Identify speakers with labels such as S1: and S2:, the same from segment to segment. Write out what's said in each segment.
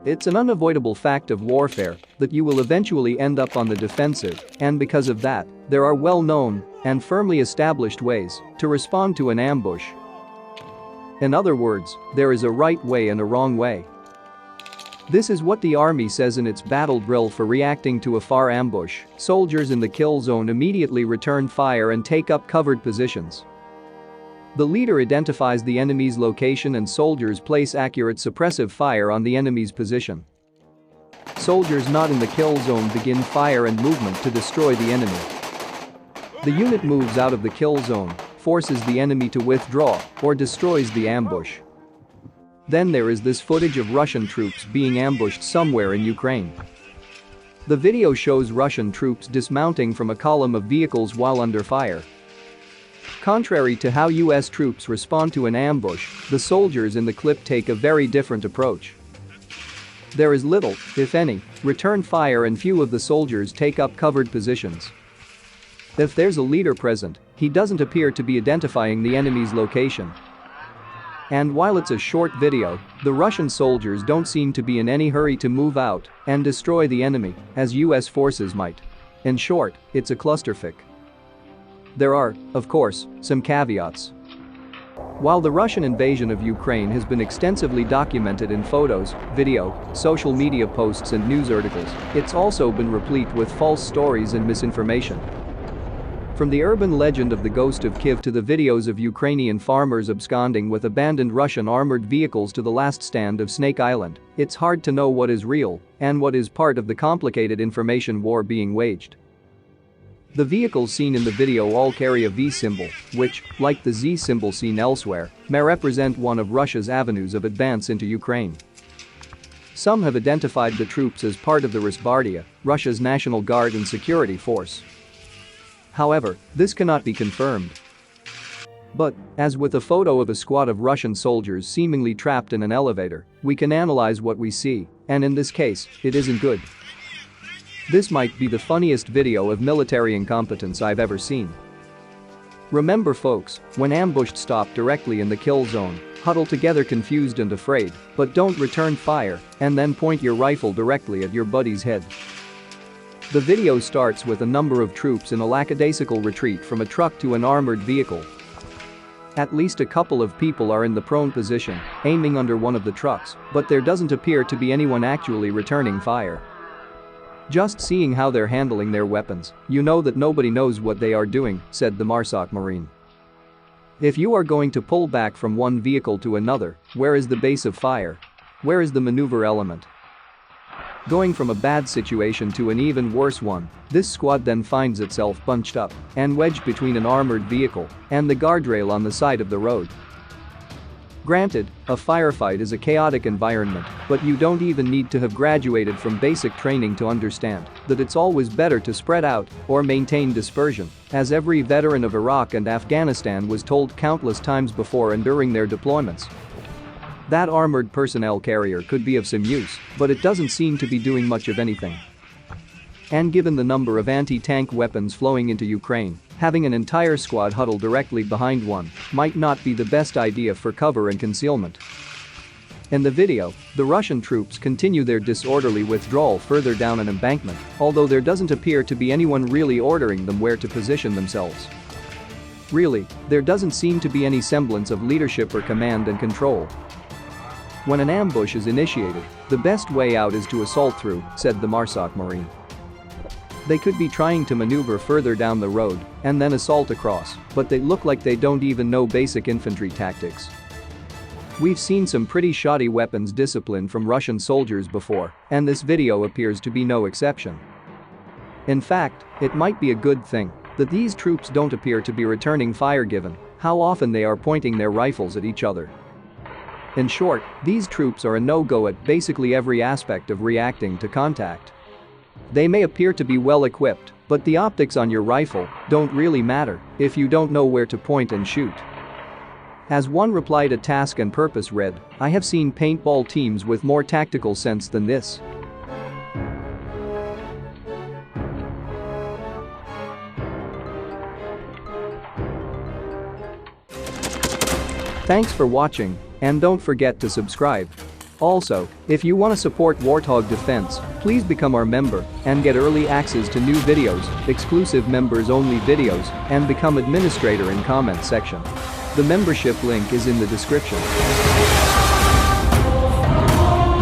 S1: It's an unavoidable fact of warfare that you will eventually end up on the defensive, and because of that, there are well-known and firmly established ways to respond to an ambush. In other words, there is a right way and a wrong way. This is what the army says in its battle drill for reacting to a far ambush. Soldiers in the kill zone immediately return fire and take up covered positions. The leader identifies the enemy's location and soldiers place accurate suppressive fire on the enemy's position. Soldiers not in the kill zone begin fire and movement to destroy the enemy. The unit moves out of the kill zone, forces the enemy to withdraw, or destroys the ambush. Then there is this footage of Russian troops being ambushed somewhere in Ukraine. The video shows Russian troops dismounting from a column of vehicles while under fire. Contrary to how US troops respond to an ambush, the soldiers in the clip take a very different approach. There is little, if any, return fire and few of the soldiers take up covered positions. If there's a leader present, he doesn't appear to be identifying the enemy's location. And while it's a short video, the Russian soldiers don't seem to be in any hurry to move out and destroy the enemy, as US forces might. In short, it's a clusterfuck. There are, of course, some caveats. While the Russian invasion of Ukraine has been extensively documented in photos, video, social media posts and news articles, it's also been replete with false stories and misinformation. From the urban legend of the Ghost of Kyiv to the videos of Ukrainian farmers absconding with abandoned Russian armored vehicles to the last stand of Snake Island, it's hard to know what is real and what is part of the complicated information war being waged. The vehicles seen in the video all carry a V symbol, which, like the Z symbol seen elsewhere, may represent one of Russia's avenues of advance into Ukraine. Some have identified the troops as part of the Rosgvardia, Russia's National Guard and security force. However, this cannot be confirmed. But, as with a photo of a squad of Russian soldiers seemingly trapped in an elevator, we can analyze what we see, and in this case, it isn't good. This might be the funniest video of military incompetence I've ever seen. Remember folks, when ambushed, stop directly in the kill zone, huddle together confused and afraid, but don't return fire, and then point your rifle directly at your buddy's head. The video starts with a number of troops in a lackadaisical retreat from a truck to an armored vehicle. At least a couple of people are in the prone position, aiming under one of the trucks, but there doesn't appear to be anyone actually returning fire. Just seeing how they're handling their weapons, you know that nobody knows what they are doing, said the Marsoc Marine. If you are going to pull back from one vehicle to another, where is the base of fire? Where is the maneuver element? Going from a bad situation to an even worse one, this squad then finds itself bunched up and wedged between an armored vehicle and the guardrail on the side of the road. Granted, a firefight is a chaotic environment, but you don't even need to have graduated from basic training to understand that it's always better to spread out or maintain dispersion, as every veteran of Iraq and Afghanistan was told countless times before and during their deployments. That armored personnel carrier could be of some use, but it doesn't seem to be doing much of anything. And given the number of anti-tank weapons flowing into Ukraine, having an entire squad huddle directly behind one might not be the best idea for cover and concealment. In the video, the Russian troops continue their disorderly withdrawal further down an embankment, although there doesn't appear to be anyone really ordering them where to position themselves. Really, there doesn't seem to be any semblance of leadership or command and control. When an ambush is initiated, the best way out is to assault through, said the Marsoc Marine. They could be trying to maneuver further down the road and then assault across, but they look like they don't even know basic infantry tactics. We've seen some pretty shoddy weapons discipline from Russian soldiers before, and this video appears to be no exception. In fact, it might be a good thing that these troops don't appear to be returning fire given how often they are pointing their rifles at each other. In short, these troops are a no-go at basically every aspect of reacting to contact. They may appear to be well equipped, but the optics on your rifle don't really matter if you don't know where to point and shoot. As one reply to Task and Purpose read, I have seen paintball teams with more tactical sense than this. Thanks for watching, and don't forget to subscribe. Also, if you want to support Warthog Defense, please become our member and get early access to new videos, exclusive members-only videos, and become administrator in comment section. The membership link is in the description.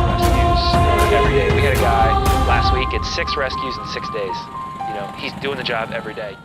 S2: Rescues every day. We had a guy last week at 6 rescues in 6 days. You know, he's doing the job every day.